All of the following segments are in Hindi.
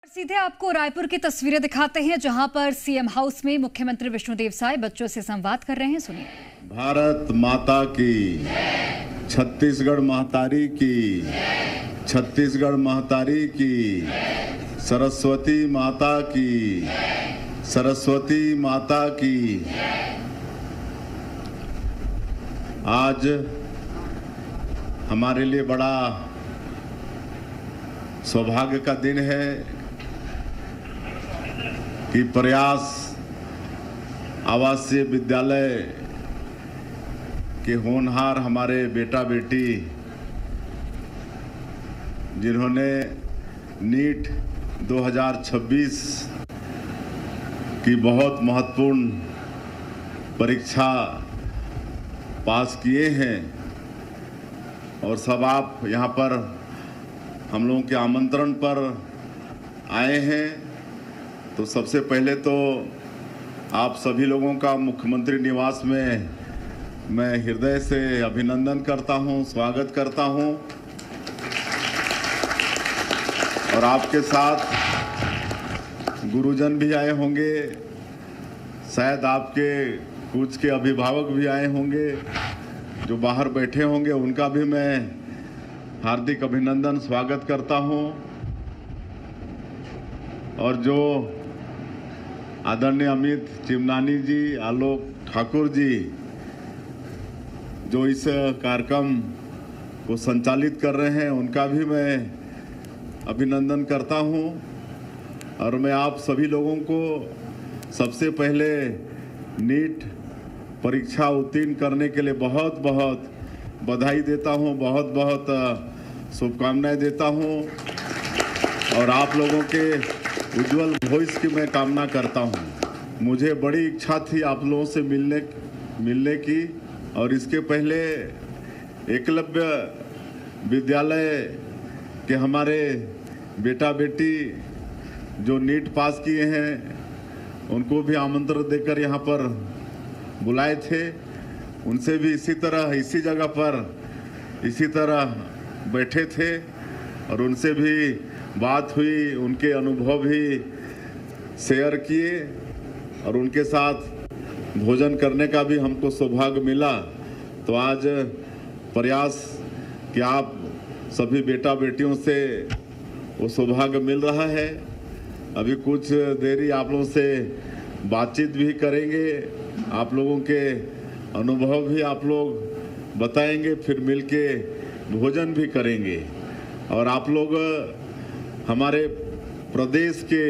सीधे आपको रायपुर की तस्वीरें दिखाते हैं जहां पर सीएम हाउस में मुख्यमंत्री विष्णुदेव साय बच्चों से संवाद कर रहे हैं। सुनिए। भारत माता की, छत्तीसगढ़ महतारी की, छत्तीसगढ़ महतारी की, सरस्वती माता की, सरस्वती माता की। आज हमारे लिए बड़ा सौभाग्य का दिन है कि प्रयास आवासीय विद्यालय के होनहार हमारे बेटा बेटी जिन्होंने नीट 2026 की बहुत महत्वपूर्ण परीक्षा पास किए हैं और सब आप यहाँ पर हम लोगों के आमंत्रण पर आए हैं, तो सबसे पहले तो आप सभी लोगों का मुख्यमंत्री निवास में मैं हृदय से अभिनंदन करता हूं, स्वागत करता हूं। और आपके साथ गुरुजन भी आए होंगे, शायद आपके कुछ के अभिभावक भी आए होंगे, जो बाहर बैठे होंगे उनका भी मैं हार्दिक अभिनंदन स्वागत करता हूं। और जो आदरणीय अमित चिमनानी जी, आलोक ठाकुर जी जो इस कार्यक्रम को संचालित कर रहे हैं, उनका भी मैं अभिनंदन करता हूं। और मैं आप सभी लोगों को सबसे पहले नीट परीक्षा उत्तीर्ण करने के लिए बहुत बहुत बधाई देता हूं, बहुत बहुत शुभकामनाएं देता हूं। और आप लोगों के उज्जवल भविष्य की मैं कामना करता हूं। मुझे बड़ी इच्छा थी आप लोगों से मिलने की, और इसके पहले एकलव्य विद्यालय के हमारे बेटा बेटी जो नीट पास किए हैं उनको भी आमंत्रण देकर यहाँ पर बुलाए थे। उनसे भी इसी तरह इसी जगह पर इसी तरह बैठे थे और उनसे भी बात हुई, उनके अनुभव भी शेयर किए और उनके साथ भोजन करने का भी हमको सौभाग्य मिला। तो आज प्रयास कि आप सभी बेटा बेटियों से वो सौभाग्य मिल रहा है। अभी कुछ देरी आप लोगों से बातचीत भी करेंगे, आप लोगों के अनुभव भी आप लोग बताएंगे, फिर मिलके भोजन भी करेंगे। और आप लोग हमारे प्रदेश के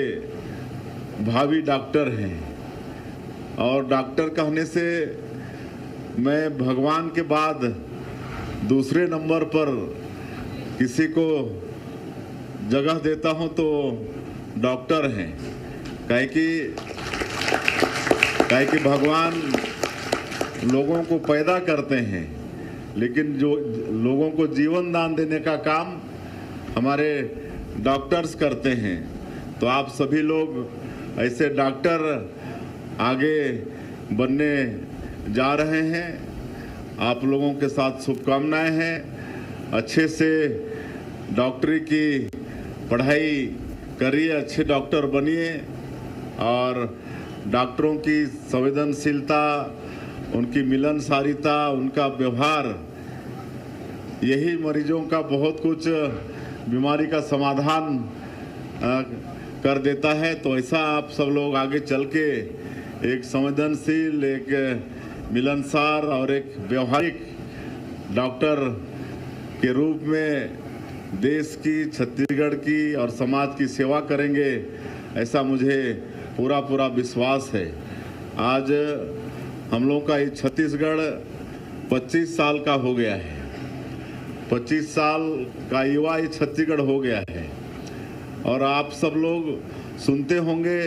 भावी डॉक्टर हैं, और डॉक्टर कहने से मैं भगवान के बाद दूसरे नंबर पर किसी को जगह देता हूं तो डॉक्टर हैं। काहे कि भगवान लोगों को पैदा करते हैं, लेकिन जो लोगों को जीवन दान देने का काम हमारे डॉक्टर्स करते हैं। तो आप सभी लोग ऐसे डॉक्टर आगे बनने जा रहे हैं। आप लोगों के साथ शुभकामनाएं हैं। अच्छे से डॉक्टरी की पढ़ाई करिए, अच्छे डॉक्टर बनिए और डॉक्टरों की संवेदनशीलता, उनकी मिलनसारिता, उनका व्यवहार, यही मरीजों का बहुत कुछ बीमारी का समाधान कर देता है। तो ऐसा आप सब लोग आगे चल के एक संवेदनशील, एक मिलनसार और एक व्यवहारिक डॉक्टर के रूप में देश की, छत्तीसगढ़ की और समाज की सेवा करेंगे, ऐसा मुझे पूरा विश्वास है। आज हम लोग का ये छत्तीसगढ़ 25 साल का हो गया है। 25 साल का युवा ये छत्तीसगढ़ हो गया है। और आप सब लोग सुनते होंगे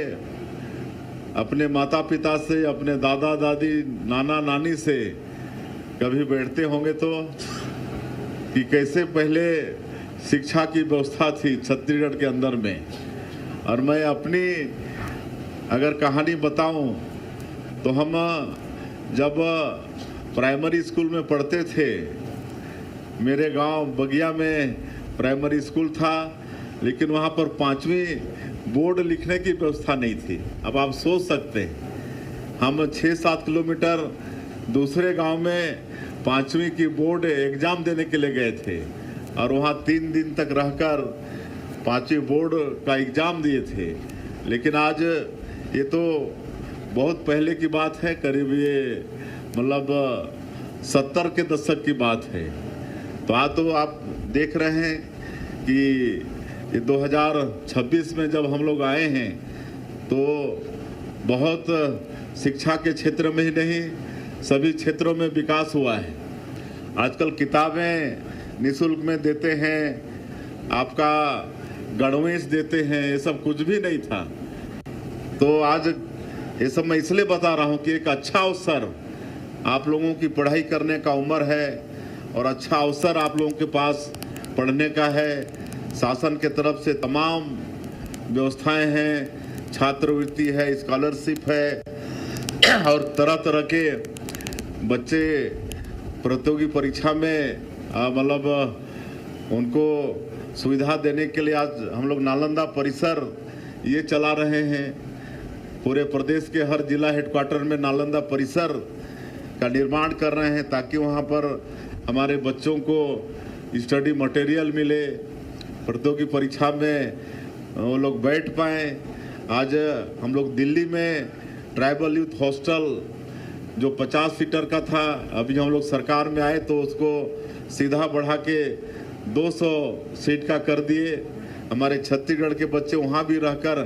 अपने माता पिता से, अपने दादा दादी, नाना नानी से कभी बैठते होंगे तो कि कैसे पहले शिक्षा की व्यवस्था थी छत्तीसगढ़ के अंदर में। और मैं अपनी अगर कहानी बताऊं तो हम जब प्राइमरी स्कूल में पढ़ते थे, मेरे गांव बगिया में प्राइमरी स्कूल था, लेकिन वहाँ पर 5वीं बोर्ड लिखने की व्यवस्था नहीं थी। अब आप सोच सकते हैं, हम 6-7 किलोमीटर दूसरे गांव में 5वीं की बोर्ड एग्ज़ाम देने के लिए गए थे और वहाँ 3 दिन तक रहकर 5वीं बोर्ड का एग्ज़ाम दिए थे। लेकिन आज ये तो बहुत पहले की बात है, करीब ये मतलब 70 के दशक की बात है। तो आज तो आप देख रहे हैं कि ये 2026 में जब हम लोग आए हैं तो बहुत शिक्षा के क्षेत्र में ही नहीं, सभी क्षेत्रों में विकास हुआ है। आजकल किताबें निःशुल्क में देते हैं, आपका गणवेश देते हैं, ये सब कुछ भी नहीं था। तो आज ये सब मैं इसलिए बता रहा हूँ कि एक अच्छा अवसर आप लोगों की पढ़ाई करने का उम्र है और अच्छा अवसर आप लोगों के पास पढ़ने का है। शासन के तरफ से तमाम व्यवस्थाएं हैं, छात्रवृत्ति है, स्कॉलरशिप है और तरह तरह के बच्चे प्रतियोगी परीक्षा में मतलब उनको सुविधा देने के लिए आज हम लोग नालंदा परिसर ये चला रहे हैं। पूरे प्रदेश के हर जिला हेडक्वार्टर में नालंदा परिसर का निर्माण कर रहे हैं ताकि वहाँ पर हमारे बच्चों को स्टडी मटेरियल मिले, प्रतियोगी परीक्षा में वो लोग बैठ पाएँ। आज हम लोग दिल्ली में ट्राइबल यूथ हॉस्टल जो 50 सीटर का था, अभी हम लोग सरकार में आए तो उसको सीधा बढ़ा के 200 सीट का कर दिए। हमारे छत्तीसगढ़ के बच्चे वहाँ भी रहकर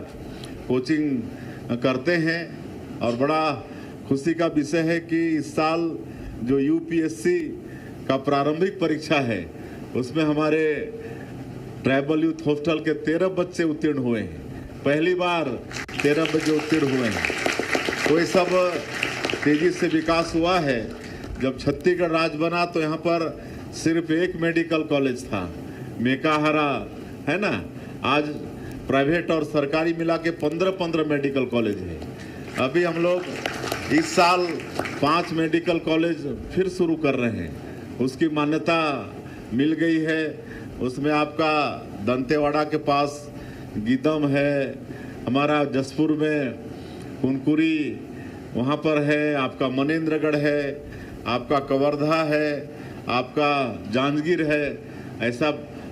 कोचिंग करते हैं और बड़ा खुशी का विषय है कि इस साल जो यूपीएससी का प्रारंभिक परीक्षा है उसमें हमारे ट्राइबल यूथ हॉस्टल के 13 बच्चे उत्तीर्ण हुए हैं। पहली बार 13 बच्चे उत्तीर्ण हुए हैं। तो ये सब तेजी से विकास हुआ है। जब छत्तीसगढ़ राज्य बना तो यहाँ पर सिर्फ एक मेडिकल कॉलेज था, मेकाहारा, है ना। आज प्राइवेट और सरकारी मिला के 15 मेडिकल कॉलेज है। अभी हम लोग इस साल 5 मेडिकल कॉलेज फिर शुरू कर रहे हैं, उसकी मान्यता मिल गई है। उसमें आपका दंतेवाड़ा के पास गीदम है, हमारा जसपुर में कुनकुरी वहाँ पर है, आपका मनेंद्रगढ़ है, आपका कवर्धा है, आपका जांजगीर है। ऐसा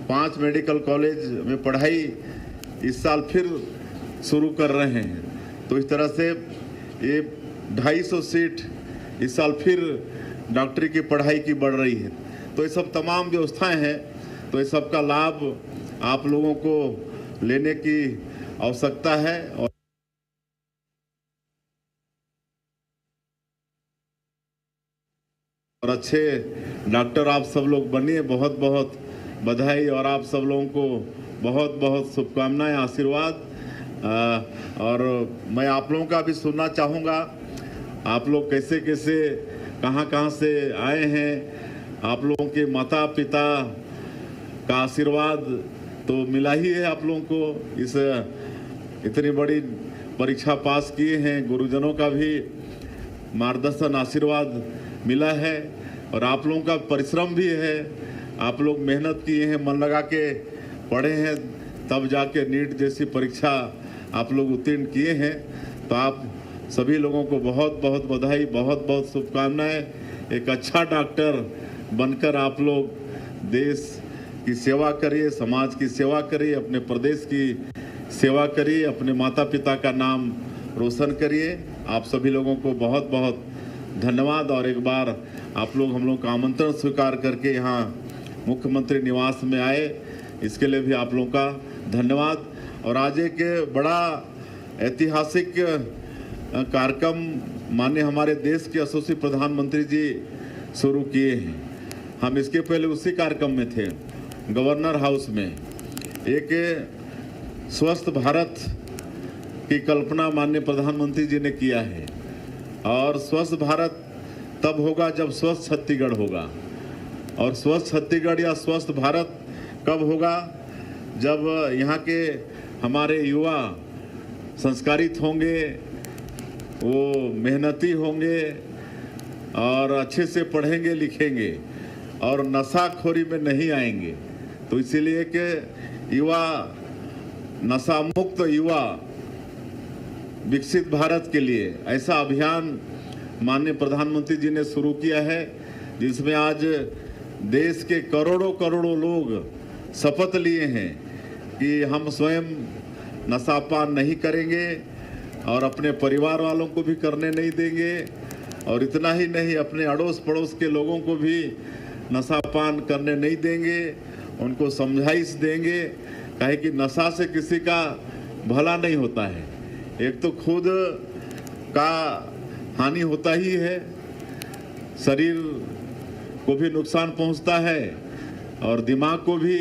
5 मेडिकल कॉलेज में पढ़ाई इस साल फिर शुरू कर रहे हैं। तो इस तरह से ये 250 सीट इस साल फिर डॉक्टरी की पढ़ाई की बढ़ रही है। तो ये सब तमाम व्यवस्थाएं हैं। तो ये सब का लाभ आप लोगों को लेने की आवश्यकता है और अच्छे डॉक्टर आप सब लोग बनिए। बहुत बहुत बधाई और आप सब लोगों को बहुत बहुत शुभकामनाएं, आशीर्वाद। और मैं आप लोगों का भी सुनना चाहूँगा, आप लोग कैसे कैसे कहाँ से आए हैं। आप लोगों के माता पिता का आशीर्वाद तो मिला ही है आप लोगों को, इस इतनी बड़ी परीक्षा पास किए हैं। गुरुजनों का भी मार्गदर्शन आशीर्वाद मिला है और आप लोगों का परिश्रम भी है। आप लोग मेहनत किए हैं, मन लगा के पढ़े हैं, तब जाके नीट जैसी परीक्षा आप लोग उत्तीर्ण किए हैं। तो आप सभी लोगों को बहुत बहुत बधाई, बहुत बहुत शुभकामनाएं। एक अच्छा डॉक्टर बनकर आप लोग देश की सेवा करिए, समाज की सेवा करिए, अपने प्रदेश की सेवा करिए, अपने माता पिता का नाम रोशन करिए। आप सभी लोगों को बहुत बहुत धन्यवाद। और एक बार आप लोग हम लोग का आमंत्रण स्वीकार करके यहाँ मुख्यमंत्री निवास में आए, इसके लिए भी आप लोगों का धन्यवाद। और आज एक बड़ा ऐतिहासिक कार्यक्रम माननीय हमारे देश के यशस्वी प्रधानमंत्री जी शुरू किए हैं। हम इसके पहले उसी कार्यक्रम में थे, गवर्नर हाउस में। एक स्वस्थ भारत की कल्पना माननीय प्रधानमंत्री जी ने किया है और स्वस्थ भारत तब होगा जब स्वस्थ छत्तीसगढ़ होगा। और स्वस्थ छत्तीसगढ़ या स्वस्थ भारत कब होगा? जब यहाँ के हमारे युवा संस्कारित होंगे, वो मेहनती होंगे और अच्छे से पढ़ेंगे लिखेंगे और नशाखोरी में नहीं आएंगे। तो इसीलिए कि युवा नशा मुक्त युवा विकसित भारत के लिए ऐसा अभियान माननीय प्रधानमंत्री जी ने शुरू किया है, जिसमें आज देश के करोड़ों करोड़ों लोग शपथ लिए हैं कि हम स्वयं नशापान नहीं करेंगे और अपने परिवार वालों को भी करने नहीं देंगे, और इतना ही नहीं अपने अड़ोस पड़ोस के लोगों को भी नशापान करने नहीं देंगे, उनको समझाइश देंगे। काहे कि नशा से किसी का भला नहीं होता है, एक तो खुद का हानि होता ही है, शरीर को भी नुकसान पहुंचता है और दिमाग को भी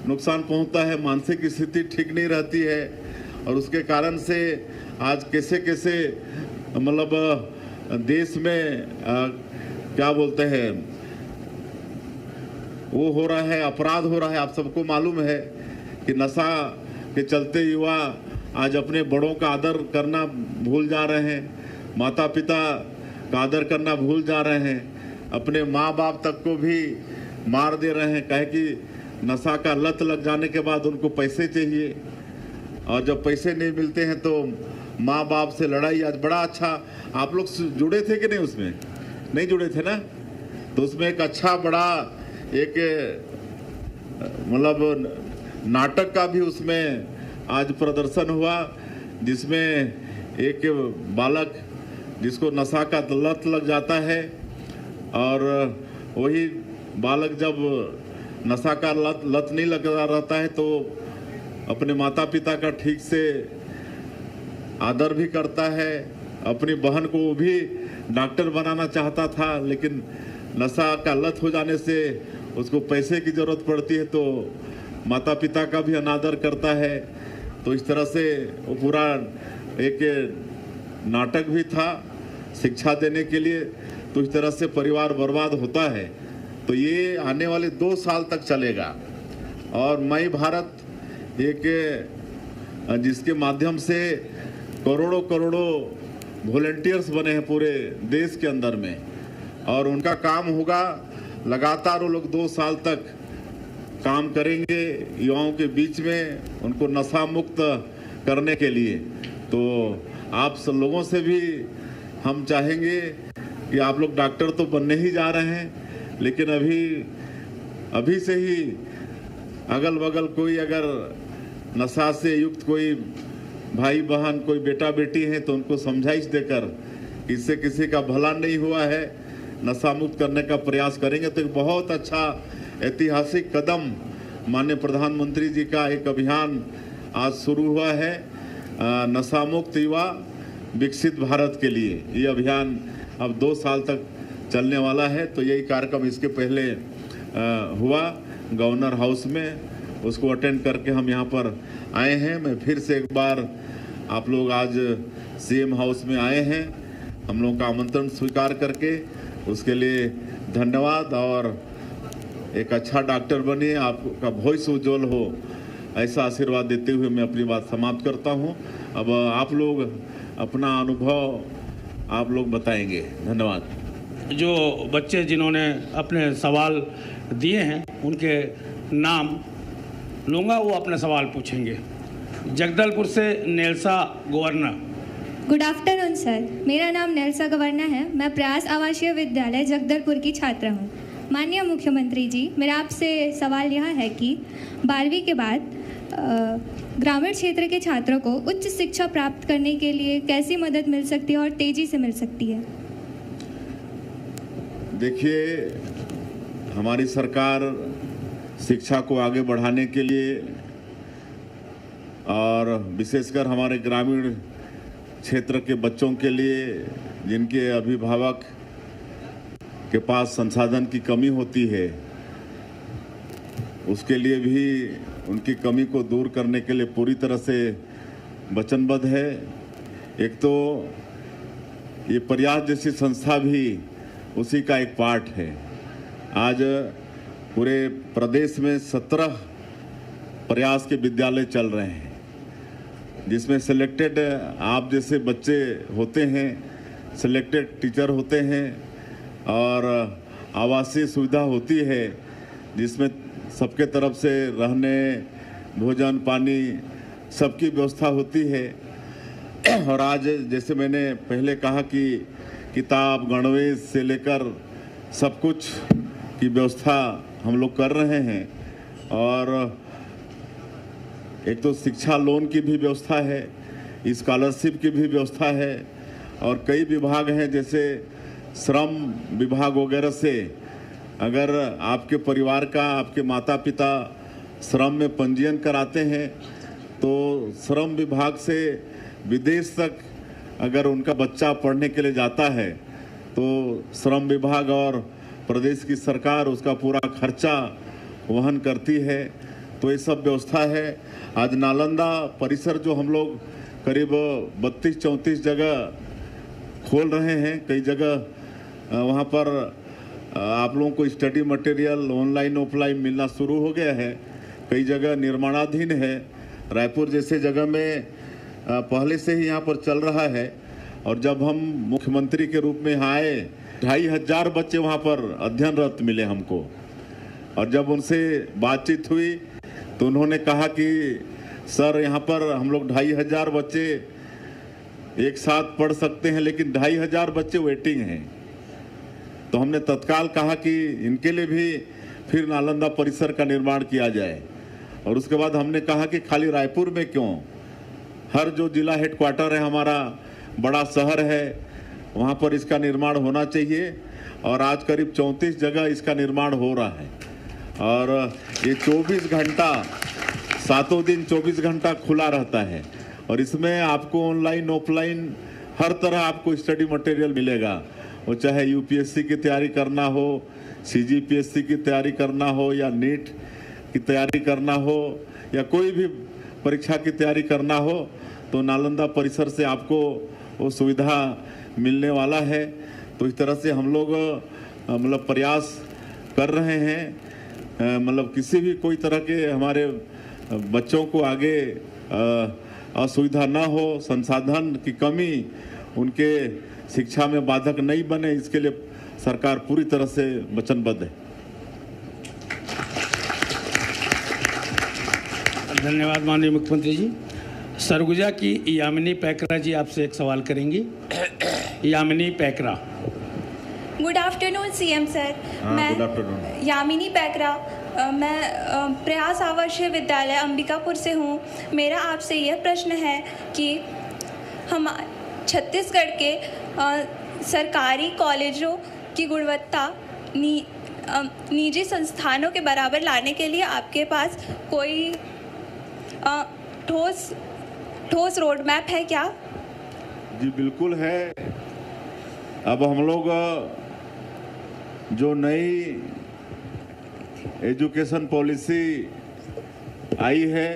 नुकसान पहुंचता है, मानसिक स्थिति ठीक नहीं रहती है। और उसके कारण से आज कैसे कैसे मतलब देश में क्या बोलते हैं वो हो रहा है, अपराध हो रहा है। आप सबको मालूम है कि नशा के चलते युवा आज अपने बड़ों का आदर करना भूल जा रहे हैं, माता पिता का आदर करना भूल जा रहे हैं, अपने माँ बाप तक को भी मार दे रहे हैं। काहे कि नशा का लत लग जाने के बाद उनको पैसे चाहिए, और जब पैसे नहीं मिलते हैं तो माँ बाप से लड़ाई। आज बड़ा अच्छा, आप लोग जुड़े थे कि नहीं? उसमें नहीं जुड़े थे ना? तो उसमें एक अच्छा बड़ा एक मतलब नाटक का भी उसमें आज प्रदर्शन हुआ, जिसमें एक बालक जिसको नशा का लत लग जाता है, और वही बालक जब नशा का लत नहीं लगा रहता है तो अपने माता पिता का ठीक से आदर भी करता है। अपनी बहन को वो भी डॉक्टर बनाना चाहता था, लेकिन नशा का लत हो जाने से उसको पैसे की ज़रूरत पड़ती है तो माता पिता का भी अनादर करता है। तो इस तरह से वो पूरा एक नाटक भी था शिक्षा देने के लिए। तो इस तरह से परिवार बर्बाद होता है। तो ये आने वाले 2 साल तक चलेगा। और मई भारत एक जिसके माध्यम से करोड़ों करोड़ों वॉलंटियर्स बने हैं पूरे देश के अंदर में, और उनका काम होगा लगातार वो लोग 2 साल तक काम करेंगे युवाओं के बीच में, उनको नशा मुक्त करने के लिए। तो आप सब लोगों से भी हम चाहेंगे कि आप लोग डॉक्टर तो बनने ही जा रहे हैं, लेकिन अभी से ही अगल बगल कोई अगर नशा से युक्त कोई भाई बहन कोई बेटा बेटी है तो उनको समझाइश देकर इससे किसी का भला नहीं हुआ है, नशा मुक्त करने का प्रयास करेंगे। तो एक बहुत अच्छा ऐतिहासिक कदम माननीय प्रधानमंत्री जी का एक अभियान आज शुरू हुआ है, नशा मुक्त युवा विकसित भारत के लिए। ये अभियान अब 2 साल तक चलने वाला है। तो यही कार्यक्रम इसके पहले हुआ गवर्नर हाउस में, उसको अटेंड करके हम यहाँ पर आए हैं। मैं फिर से एक बार आप लोग आज सीएम हाउस में आए हैं, हम लोगों का आमंत्रण स्वीकार करके, उसके लिए धन्यवाद। और एक अच्छा डॉक्टर बनिए, आपका भविष्य उज्जवल हो, ऐसा आशीर्वाद देते हुए मैं अपनी बात समाप्त करता हूँ। अब आप लोग अपना अनुभव आप लोग बताएंगे। धन्यवाद। जो बच्चे जिन्होंने अपने सवाल दिए हैं उनके नाम लूँगा, वो अपने सवाल पूछेंगे। जगदलपुर से नेल्सा गवर्ना। गुड आफ्टरनून सर, मेरा नाम नेल्सा गवर्ना है। मैं प्रयास आवासीय विद्यालय जगदलपुर की छात्रा हूँ। माननीय मुख्यमंत्री जी, मेरा आपसे सवाल यह है कि 12वीं के बाद ग्रामीण क्षेत्र के छात्रों को उच्च शिक्षा प्राप्त करने के लिए कैसी मदद मिल सकती है और तेजी से मिल सकती है? देखिए, हमारी सरकार शिक्षा को आगे बढ़ाने के लिए और विशेषकर हमारे ग्रामीण क्षेत्र के बच्चों के लिए जिनके अभिभावक के पास संसाधन की कमी होती है, उसके लिए भी उनकी कमी को दूर करने के लिए पूरी तरह से वचनबद्ध है। एक तो ये प्रयास जैसी संस्था भी उसी का एक पार्ट है। आज पूरे प्रदेश में 17 प्रयास के विद्यालय चल रहे हैं, जिसमें सिलेक्टेड आप जैसे बच्चे होते हैं, सिलेक्टेड टीचर होते हैं और आवासीय सुविधा होती है, जिसमें सबके तरफ से रहने, भोजन, पानी, सबकी व्यवस्था होती है। और आज जैसे मैंने पहले कहा कि किताब गणवेश से लेकर सब कुछ की व्यवस्था हम लोग कर रहे हैं। और एक तो शिक्षा लोन की भी व्यवस्था है, स्कॉलरशिप की भी व्यवस्था है, और कई विभाग हैं जैसे श्रम विभाग वगैरह से अगर आपके परिवार का, आपके माता पिता श्रम में पंजीयन कराते हैं तो श्रम विभाग से विदेश तक अगर उनका बच्चा पढ़ने के लिए जाता है तो श्रम विभाग और प्रदेश की सरकार उसका पूरा खर्चा वहन करती है। तो ये सब व्यवस्था है। आज नालंदा परिसर जो हम लोग करीब 32-34 जगह खोल रहे हैं, कई जगह वहाँ पर आप लोगों को स्टडी मटेरियल ऑनलाइन ऑफलाइन मिलना शुरू हो गया है, कई जगह निर्माणाधीन है। रायपुर जैसे जगह में पहले से ही यहाँ पर चल रहा है। और जब हम मुख्यमंत्री के रूप में यहाँ आए 2500 बच्चे वहाँ पर अध्ययनरत मिले हमको। और जब उनसे बातचीत हुई तो उन्होंने कहा कि सर यहाँ पर हम लोग 2500 बच्चे एक साथ पढ़ सकते हैं, लेकिन 2500 बच्चे वेटिंग हैं। तो हमने तत्काल कहा कि इनके लिए भी फिर नालंदा परिसर का निर्माण किया जाए। और उसके बाद हमने कहा कि खाली रायपुर में क्यों, हर जो जिला हेडक्वार्टर है, हमारा बड़ा शहर है, वहाँ पर इसका निर्माण होना चाहिए। और आज करीब 34 जगह इसका निर्माण हो रहा है। और ये 24 घंटा, 7 दिन 24 घंटा खुला रहता है। और इसमें आपको ऑनलाइन ऑफलाइन हर तरह आपको स्टडी मटेरियल मिलेगा। वो चाहे यूपीएससी की तैयारी करना हो, सीजीपीएससी की तैयारी करना हो, या नीट की तैयारी करना हो, या कोई भी परीक्षा की तैयारी करना हो, तो नालंदा परिसर से आपको वो सुविधा मिलने वाला है। तो इस तरह से हम लोग मतलब प्रयास कर रहे हैं, मतलब किसी भी कोई तरह के हमारे बच्चों को आगे असुविधा ना हो, संसाधन की कमी उनके शिक्षा में बाधक नहीं बने, इसके लिए सरकार पूरी तरह से वचनबद्ध है। धन्यवाद माननीय मुख्यमंत्री जी। सरगुजा की यामिनी पैकरा जी आपसे एक सवाल करेंगी। Yamini Paikra. Good afternoon CM sir. मैं यामिनी पैकरा, मैं प्रयास आवासीय विद्यालय अंबिकापुर से हूँ। मेरा आपसे यह प्रश्न है कि हम छत्तीसगढ़ के सरकारी कॉलेजों की गुणवत्ता निजी संस्थानों के बराबर लाने के लिए आपके पास कोई ठोस रोड मैप है क्या? जी बिल्कुल है। अब हम लोग जो नई एजुकेशन पॉलिसी आई है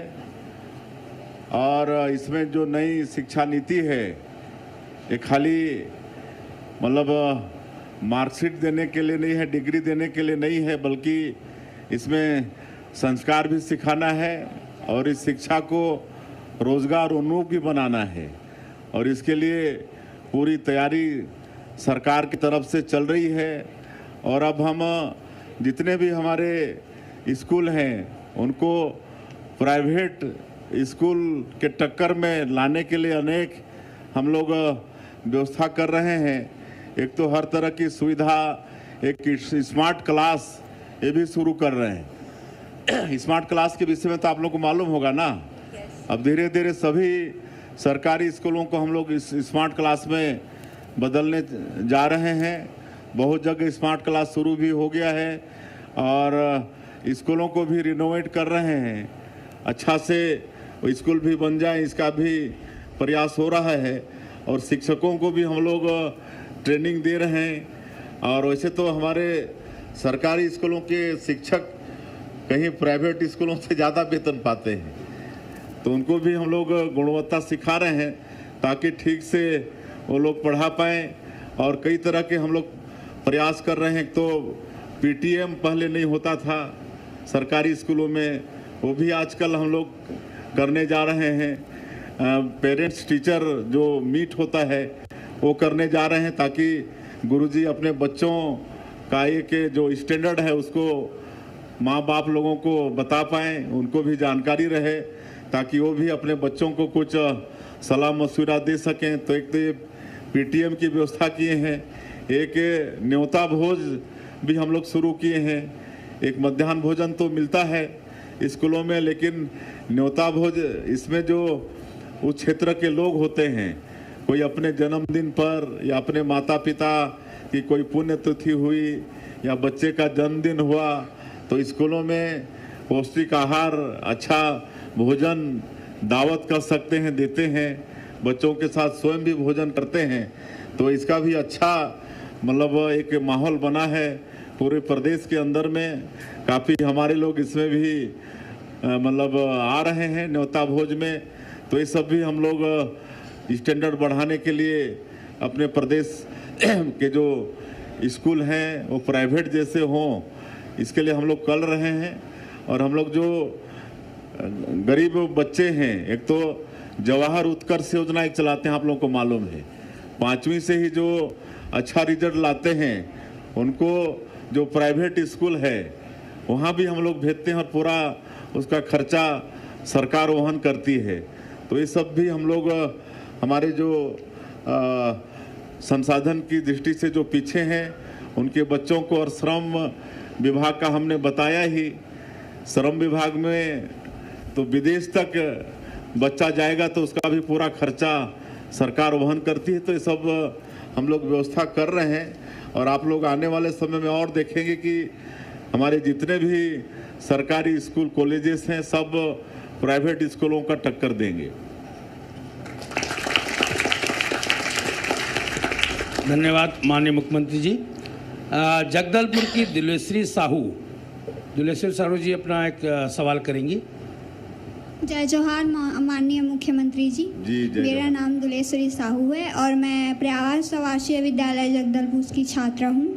और इसमें जो नई शिक्षा नीति है, ये खाली मतलब मार्कशीट देने के लिए नहीं है, डिग्री देने के लिए नहीं है, बल्कि इसमें संस्कार भी सिखाना है और इस शिक्षा को रोजगार उन्मुख भी बनाना है। और इसके लिए पूरी तैयारी सरकार की तरफ से चल रही है। और अब हम जितने भी हमारे स्कूल हैं उनको प्राइवेट स्कूल के टक्कर में लाने के लिए अनेक हम लोग व्यवस्था कर रहे हैं। एक तो हर तरह की सुविधा, एक स्मार्ट क्लास ये भी शुरू कर रहे हैं। स्मार्ट क्लास के विषय में तो आप लोग को मालूम होगा ना। अब धीरे धीरे सभी सरकारी स्कूलों को हम लोग इस स्मार्ट क्लास में बदलने जा रहे हैं। बहुत जगह स्मार्ट क्लास शुरू भी हो गया है और स्कूलों को भी रिनोवेट कर रहे हैं। अच्छा से स्कूल भी बन जाए, इसका भी प्रयास हो रहा है। और शिक्षकों को भी हम लोग ट्रेनिंग दे रहे हैं। और वैसे तो हमारे सरकारी स्कूलों के शिक्षक कहीं प्राइवेट स्कूलों से ज़्यादा वेतन पाते हैं, तो उनको भी हम लोग गुणवत्ता सिखा रहे हैं ताकि ठीक से वो लोग पढ़ा पाएँ। और कई तरह के हम लोग प्रयास कर रहे हैं। तो पीटीएम पहले नहीं होता था सरकारी स्कूलों में, वो भी आजकल हम लोग करने जा रहे हैं। पेरेंट्स टीचर जो मीट होता है वो करने जा रहे हैं ताकि गुरुजी अपने बच्चों का ये जो स्टैंडर्ड है उसको माँ बाप लोगों को बता पाएँ, उनको भी जानकारी रहे, ताकि वो भी अपने बच्चों को कुछ सलाह मशवरा दे सकें। तो एक तो ये पीटीएम की व्यवस्था किए हैं, एक न्योता भोज भी हम लोग शुरू किए हैं। एक मध्याह्न भोजन तो मिलता है स्कूलों में, लेकिन न्योता भोज इसमें जो उस क्षेत्र के लोग होते हैं, कोई अपने जन्मदिन पर या अपने माता पिता की कोई पुण्यतिथि हुई या बच्चे का जन्मदिन हुआ, तो स्कूलों में पौष्टिक आहार, अच्छा भोजन दावत कर सकते हैं, देते हैं, बच्चों के साथ स्वयं भी भोजन करते हैं। तो इसका भी अच्छा मतलब एक माहौल बना है पूरे प्रदेश के अंदर में। काफ़ी हमारे लोग इसमें भी मतलब आ रहे हैं न्योता भोज में। तो ये सब भी हम लोग स्टैंडर्ड बढ़ाने के लिए अपने प्रदेश के जो स्कूल हैं वो प्राइवेट जैसे हों, इसके लिए हम लोग कर रहे हैं। और हम लोग जो गरीब बच्चे हैं, एक तो जवाहर उत्कर्ष योजना एक चलाते हैं, आप लोगों को मालूम है। 5वीं से ही जो अच्छा रिजल्ट लाते हैं उनको जो प्राइवेट स्कूल है वहाँ भी हम लोग भेजते हैं और पूरा उसका खर्चा सरकार वहन करती है। तो ये सब भी हम लोग हमारे जो संसाधन की दृष्टि से जो पीछे हैं उनके बच्चों को, और श्रम विभाग का हमने बताया ही, श्रम विभाग में तो विदेश तक बच्चा जाएगा तो उसका भी पूरा खर्चा सरकार वहन करती है। तो ये सब हम लोग व्यवस्था कर रहे हैं। और आप लोग आने वाले समय में और देखेंगे कि हमारे जितने भी सरकारी स्कूल कॉलेजेस हैं सब प्राइवेट स्कूलों का टक्कर देंगे। धन्यवाद माननीय मुख्यमंत्री जी। जगदलपुर की दिलेश्री साहू जी अपना एक सवाल करेंगी। जय जोहार माननीय मुख्यमंत्री जी। मेरा नाम दुलेश्वरी साहू है और मैं प्रयास आवासीय विद्यालय जगदलपुर की छात्रा हूँ।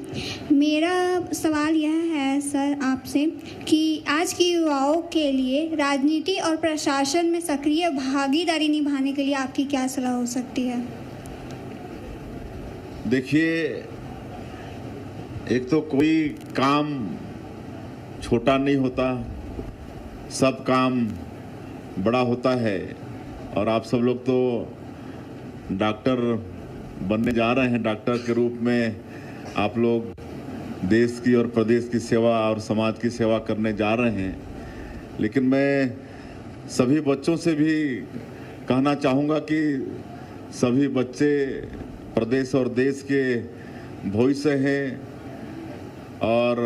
मेरा सवाल यह है सर आपसे कि आज की युवाओं के लिए राजनीति और प्रशासन में सक्रिय भागीदारी निभाने के लिए आपकी क्या सलाह हो सकती है? देखिए, एक तो कोई काम छोटा नहीं होता, सब काम बड़ा होता है। और आप सब लोग तो डॉक्टर बनने जा रहे हैं। डॉक्टर के रूप में आप लोग देश की और प्रदेश की सेवा और समाज की सेवा करने जा रहे हैं। लेकिन मैं सभी बच्चों से भी कहना चाहूँगा कि सभी बच्चे प्रदेश और देश के भविष्य हैं और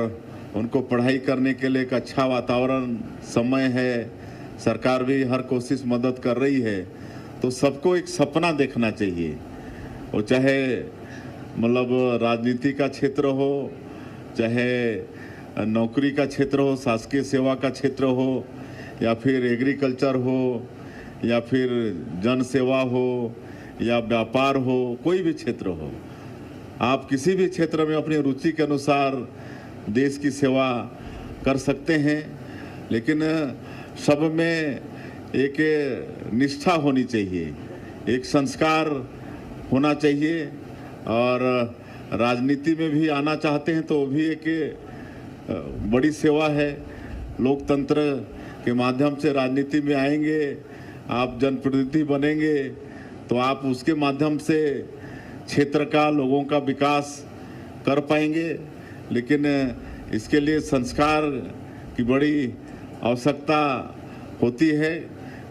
उनको पढ़ाई करने के लिए एक अच्छा वातावरण, समय है। सरकार भी हर कोशिश मदद कर रही है। तो सबको एक सपना देखना चाहिए, और चाहे मतलब राजनीति का क्षेत्र हो, चाहे नौकरी का क्षेत्र हो, शासकीय सेवा का क्षेत्र हो, या फिर एग्रीकल्चर हो, या फिर जन सेवा हो, या व्यापार हो, कोई भी क्षेत्र हो। आप किसी भी क्षेत्र में अपनी रुचि के अनुसार देश की सेवा कर सकते हैं। लेकिन सब में एक निष्ठा होनी चाहिए, एक संस्कार होना चाहिए। और राजनीति में भी आना चाहते हैं तो वो भी एक बड़ी सेवा है। लोकतंत्र के माध्यम से राजनीति में आएंगे, आप जनप्रतिनिधि बनेंगे तो आप उसके माध्यम से क्षेत्र का, लोगों का विकास कर पाएंगे। लेकिन इसके लिए संस्कार की बड़ी आवश्यकता होती है।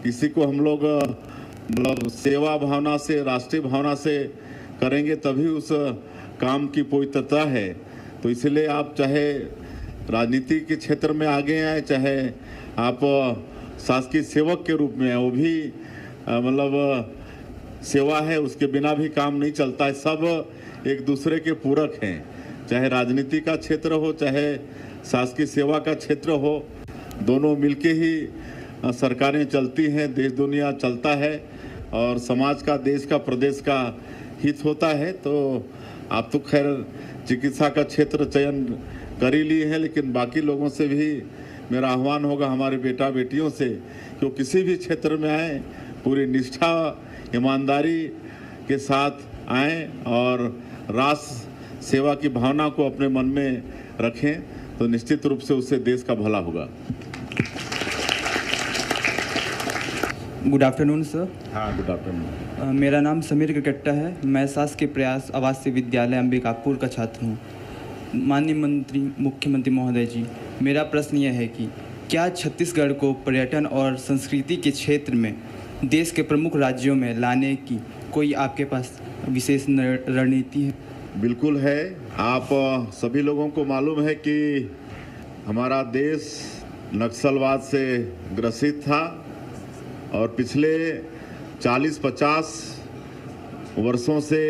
किसी को हम लोग मतलब सेवा भावना से, राष्ट्रीय भावना से करेंगे तभी उस काम की पवित्रता है। तो इसलिए आप चाहे राजनीति के क्षेत्र में आगे आए, चाहे आप शासकीय सेवक के रूप में आए, वो भी मतलब सेवा है, उसके बिना भी काम नहीं चलता है। सब एक दूसरे के पूरक हैं, चाहे राजनीति का क्षेत्र हो, चाहे शासकीय सेवा का क्षेत्र हो। दोनों मिलके ही सरकारें चलती हैं, देश दुनिया चलता है, और समाज का, देश का, प्रदेश का हित होता है। तो आप तो खैर चिकित्सा का क्षेत्र चयन कर ही लिए हैं, लेकिन बाकी लोगों से भी मेरा आह्वान होगा, हमारे बेटा बेटियों से, कि वो किसी भी क्षेत्र में आए पूरी निष्ठा, ईमानदारी के साथ आएँ और राष्ट्र सेवा की भावना को अपने मन में रखें, तो निश्चित रूप से उससे देश का भला होगा। Good afternoon sir. हाँ, गुड आफ्टरनून। मेरा नाम समीर ककट्टा है। मैं शासकीय प्रयास आवासीय विद्यालय अंबिकापुर का छात्र हूँ। माननीय मुख्यमंत्री महोदय जी, मेरा प्रश्न यह है कि क्या छत्तीसगढ़ को पर्यटन और संस्कृति के क्षेत्र में देश के प्रमुख राज्यों में लाने की कोई आपके पास विशेष रणनीति है? बिल्कुल है। आप सभी लोगों को मालूम है कि हमारा देश नक्सलवाद से ग्रसित था और पिछले 40-50 वर्षों से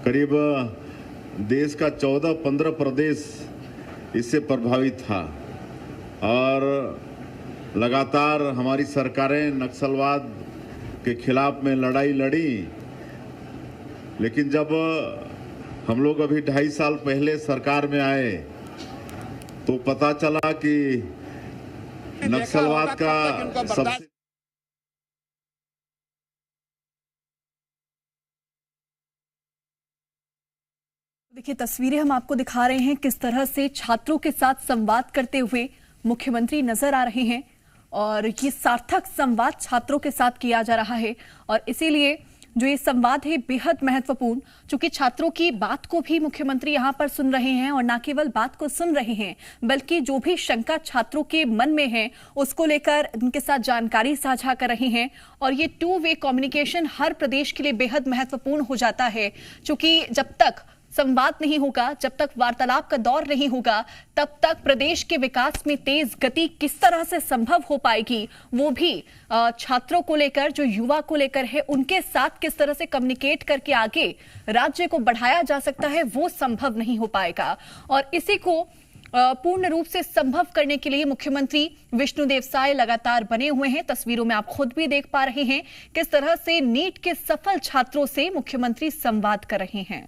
करीब देश का 14-15 प्रदेश इससे प्रभावित था और लगातार हमारी सरकारें नक्सलवाद के खिलाफ में लड़ाई लड़ी। लेकिन जब हम लोग अभी 2.5 साल पहले सरकार में आए तो पता चला कि नक्सलवाद का सबसे देखिए, तस्वीरें हम आपको दिखा रहे हैं किस तरह से छात्रों के साथ संवाद करते हुए मुख्यमंत्री नजर आ रहे हैं और ये सार्थक संवाद छात्रों के साथ किया जा रहा है और इसीलिए जो ये संवाद है बेहद महत्वपूर्ण, क्योंकि छात्रों की बात को भी मुख्यमंत्री यहाँ पर सुन रहे हैं और न केवल बात को सुन रहे हैं बल्कि जो भी शंका छात्रों के मन में है उसको लेकर उनके साथ जानकारी साझा कर रहे हैं। और ये 2 वे कम्युनिकेशन हर प्रदेश के लिए बेहद महत्वपूर्ण हो जाता है, क्योंकि जब तक संवाद नहीं होगा, जब तक वार्तालाप का दौर नहीं होगा, तब तक प्रदेश के विकास में तेज गति किस तरह से संभव हो पाएगी, वो भी छात्रों को लेकर, जो युवा को लेकर है, उनके साथ किस तरह से कम्युनिकेट करके आगे राज्य को बढ़ाया जा सकता है, वो संभव नहीं हो पाएगा। और इसी को पूर्ण रूप से संभव करने के लिए मुख्यमंत्री विष्णुदेव साय लगातार बने हुए हैं। तस्वीरों में आप खुद भी देख पा रहे हैं किस तरह से नीट के सफल छात्रों से मुख्यमंत्री संवाद कर रहे हैं।